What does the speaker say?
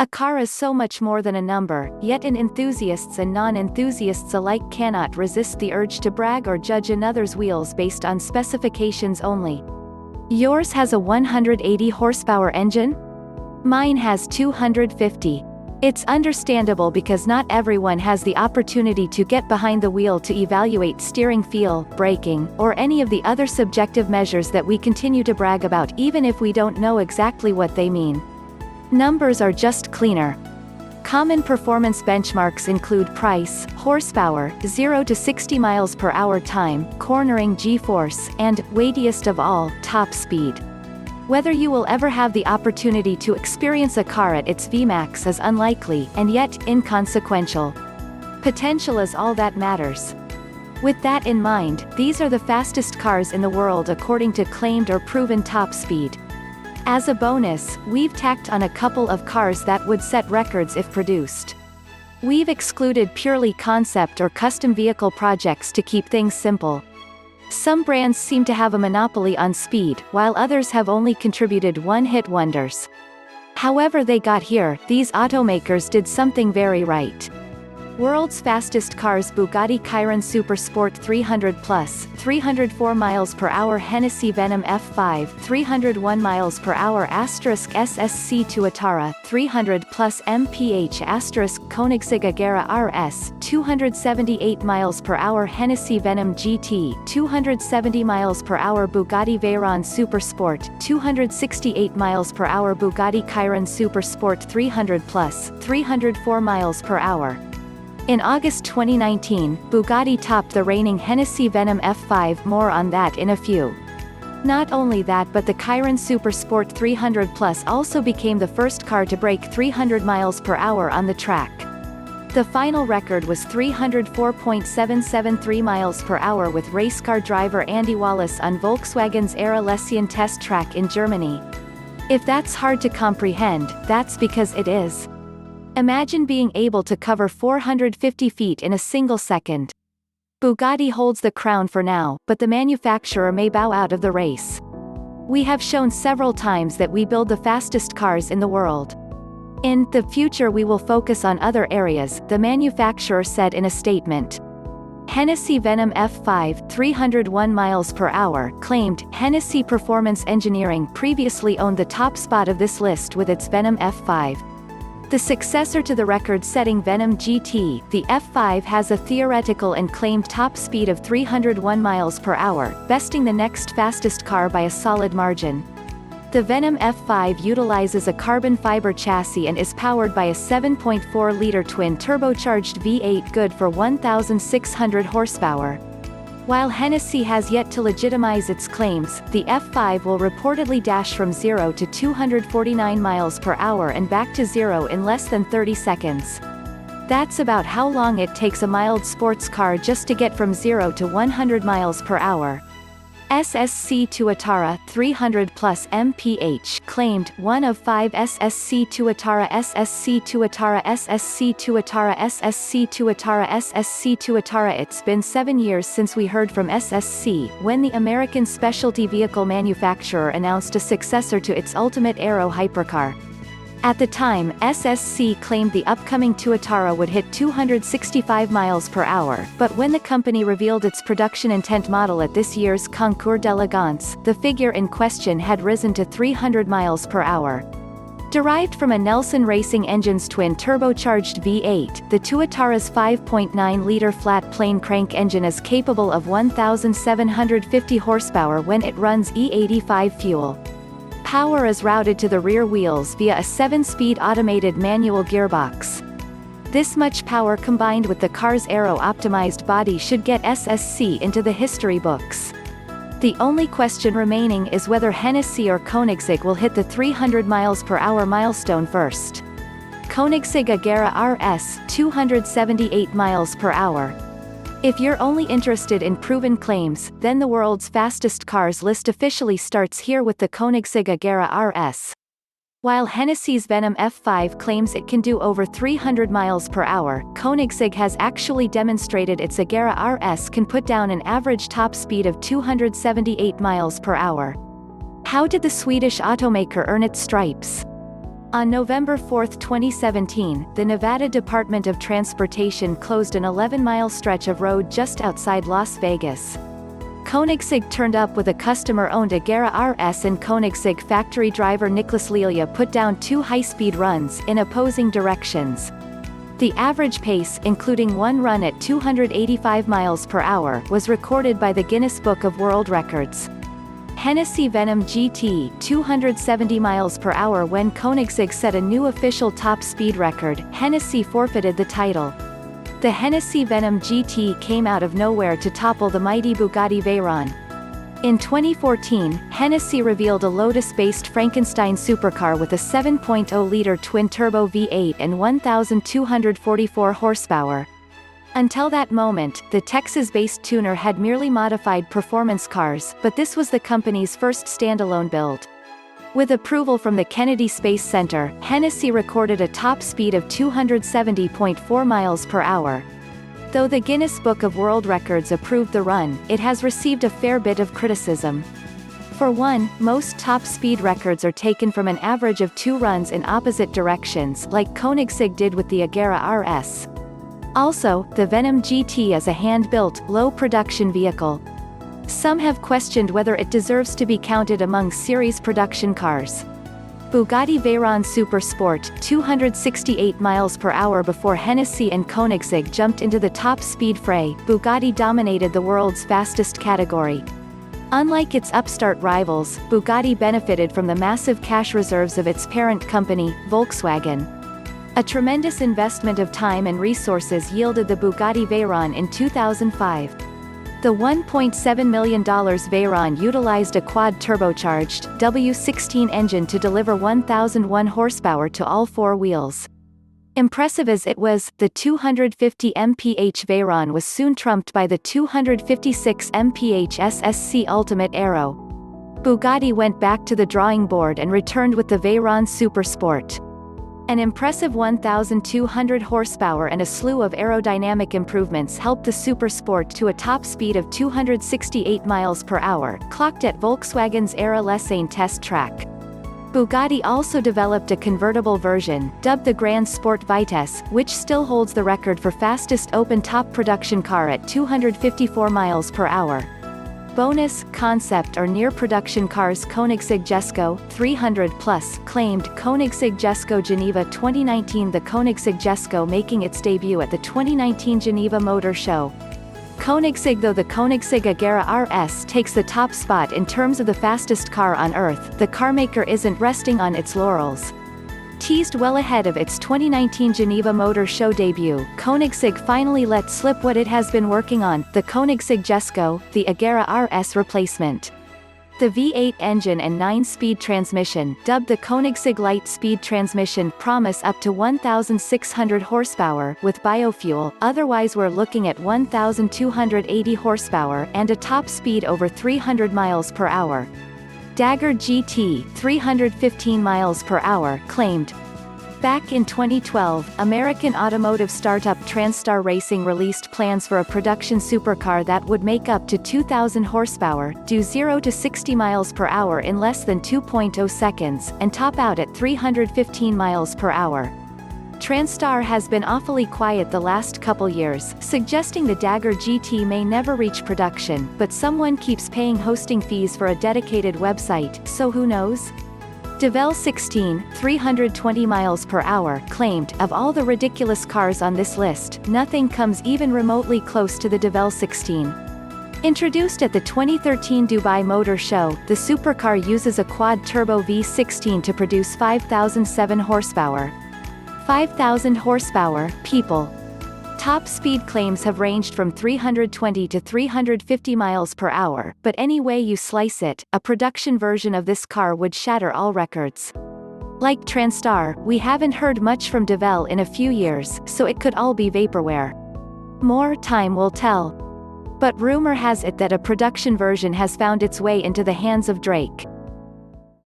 A car is so much more than a number, yet enthusiasts and non-enthusiasts alike cannot resist the urge to brag or judge another's wheels based on specifications only. Yours has a 180 horsepower engine? Mine has 250. It's understandable because not everyone has the opportunity to get behind the wheel to evaluate steering feel, braking, or any of the other subjective measures that we continue to brag about even if we don't know exactly what they mean. Numbers are just cleaner. Common performance benchmarks include price, horsepower, 0 to 60 miles per hour time, cornering G-force, and, weightiest of all, top speed. Whether you will ever have the opportunity to experience a car at its Vmax is unlikely, and yet, inconsequential. Potential is all that matters. With that in mind, these are the fastest cars in the world according to claimed or proven top speed. As a bonus, we've tacked on a couple of cars that would set records if produced. We've excluded purely concept or custom vehicle projects to keep things simple. Some brands seem to have a monopoly on speed, while others have only contributed one-hit wonders. However they got here, these automakers did something very right. World's fastest cars: Bugatti Chiron Super Sport 300+, 304 miles per hour; Hennessy Venom F5, 301 miles per hour; *SSC Tuatara, 300+ mph; Koenigsegg Agera RS, 278 miles per hour; Hennessy Venom GT, 270 miles per hour; Bugatti Veyron Super Sport, 268 miles per hour; Bugatti Chiron Super Sport 300+, 304 miles per hour. In August 2019, Bugatti topped the reigning Hennessy Venom F5. More on that in a few. Not only that, but the Chiron Super Sport 300+ also became the first car to break 300 miles per hour on the track. The final record was 304.773 miles per hour with racecar driver Andy Wallace on Volkswagen's Era Lessien test track in Germany. If that's hard to comprehend, that's because it is. Imagine being able to cover 450 feet in a single second. Bugatti holds the crown for now, but the manufacturer may bow out of the race. We have shown several times that we build the fastest cars in the world. In the future we will focus on other areas, the manufacturer said in a statement. Hennessy Venom F5, 301 miles per hour, claimed. Hennessy Performance Engineering previously owned the top spot of this list with its Venom F5. The successor to the record-setting Venom GT, the F5 has a theoretical and claimed top speed of 301 miles per hour, besting the next fastest car by a solid margin. The Venom F5 utilizes a carbon fiber chassis and is powered by a 7.4-liter twin-turbocharged V8 good for 1,600 horsepower. While Hennessy has yet to legitimize its claims, the F5 will reportedly dash from 0 to 249 miles per hour and back to 0 in less than 30 seconds. That's about how long it takes a mild sports car just to get from 0 to 100 miles per hour. SSC Tuatara, 300+ mph, claimed. One of 5 SSC Tuatara SSC Tuatara SSC Tuatara SSC Tuatara SSC Tuatara. It's been 7 years since we heard from SSC, when the American specialty vehicle manufacturer announced a successor to its Ultimate Aero hypercar. At the time, SSC claimed the upcoming Tuatara would hit 265 miles per hour, but when the company revealed its production intent model at this year's Concours d'Elegance, the figure in question had risen to 300 miles per hour. Derived from a Nelson Racing Engine's twin-turbocharged V8, the Tuatara's 5.9-liter flat-plane crank engine is capable of 1,750 horsepower when it runs E85 fuel. Power is routed to the rear wheels via a 7-speed automated manual gearbox. This much power combined with the car's aero-optimized body should get SSC into the history books. The only question remaining is whether Hennessy or Koenigsegg will hit the 300 miles per hour milestone first. Koenigsegg Agera RS, 278 miles per hour. If you're only interested in proven claims, then the world's fastest cars list officially starts here with the Koenigsegg Agera RS. While Hennessy's Venom F5 claims it can do over 300 miles per hour, Koenigsegg has actually demonstrated its Agera RS can put down an average top speed of 278 miles per hour. How did the Swedish automaker earn its stripes? On November 4, 2017, the Nevada Department of Transportation closed an 11-mile stretch of road just outside Las Vegas. Koenigsegg turned up with a customer-owned Agera RS, and Koenigsegg factory driver Nicholas Lelia put down 2 high-speed runs in opposing directions. The average pace, including one run at 285 miles per hour, was recorded by the Guinness Book of World Records. Hennessy Venom GT 270 miles per hour. When Koenigsegg set a new official top speed record, Hennessy forfeited the title. The Hennessy Venom GT came out of nowhere to topple the mighty Bugatti Veyron. In 2014, Hennessy revealed a Lotus-based Frankenstein supercar with a 7.0-liter twin-turbo V8 and 1,244 horsepower. Until that moment, the Texas-based tuner had merely modified performance cars, but this was the company's first standalone build. With approval from the Kennedy Space Center, Hennessy recorded a top speed of 270.4 miles per hour. Though the Guinness Book of World Records approved the run, it has received a fair bit of criticism. For one, most top speed records are taken from an average of 2 runs in opposite directions, like Koenigsegg did with the Agera RS. Also, the Venom GT is a hand-built, low-production vehicle. Some have questioned whether it deserves to be counted among series production cars. Bugatti Veyron Super Sport, 268 miles per hour. Before Hennessy and Koenigsegg jumped into the top speed fray, Bugatti dominated the world's fastest category. Unlike its upstart rivals, Bugatti benefited from the massive cash reserves of its parent company, Volkswagen. A tremendous investment of time and resources yielded the Bugatti Veyron in 2005. The $1.7 million Veyron utilized a quad-turbocharged W16 engine to deliver 1,001 horsepower to all 4 wheels. Impressive as it was, the 250 mph Veyron was soon trumped by the 256 mph SSC Ultimate Aero. Bugatti went back to the drawing board and returned with the Veyron Super Sport. An impressive 1,200 horsepower and a slew of aerodynamic improvements helped the Super Sport to a top speed of 268 miles per hour, clocked at Volkswagen's Era Lessane test track. Bugatti also developed a convertible version, dubbed the Grand Sport Vitesse, which still holds the record for fastest open-top production car at 254 miles per hour. Bonus, concept or near-production cars. Koenigsegg Jesko 300+, claimed Koenigsegg Jesko Geneva 2019. The Koenigsegg Jesko making its debut at the 2019 Geneva Motor Show. Koenigsegg. Though the Koenigsegg Agera RS takes the top spot in terms of the fastest car on Earth, the carmaker isn't resting on its laurels. Teased well ahead of its 2019 Geneva Motor Show debut, Koenigsegg finally let slip what it has been working on, the Koenigsegg Jesko, the Agera RS replacement. The V8 engine and 9-speed transmission, dubbed the Koenigsegg Light Speed Transmission, promise up to 1,600 horsepower with biofuel. Otherwise, we're looking at 1,280 horsepower and a top speed over 300 miles per hour. Dagger GT 315 miles per hour claimed. Back in 2012, American automotive startup Transtar Racing released plans for a production supercar that would make up to 2,000 horsepower, do 0 to 60 miles per hour in less than 2.0 seconds, and top out at 315 miles per hour. Transtar has been awfully quiet the last couple years, suggesting the Dagger GT may never reach production, but someone keeps paying hosting fees for a dedicated website, so who knows? Devel 16, 320 miles per hour, claimed, of all the ridiculous cars on this list, nothing comes even remotely close to the Devel 16. Introduced at the 2013 Dubai Motor Show, the supercar uses a quad-turbo V16 to produce 5,007 horsepower. 5,000 horsepower, people. Top speed claims have ranged from 320 to 350 miles per hour, but any way you slice it, a production version of this car would shatter all records. Like Transtar, we haven't heard much from Devel in a few years, so it could all be vaporware. More time will tell. But rumor has it that a production version has found its way into the hands of Drake.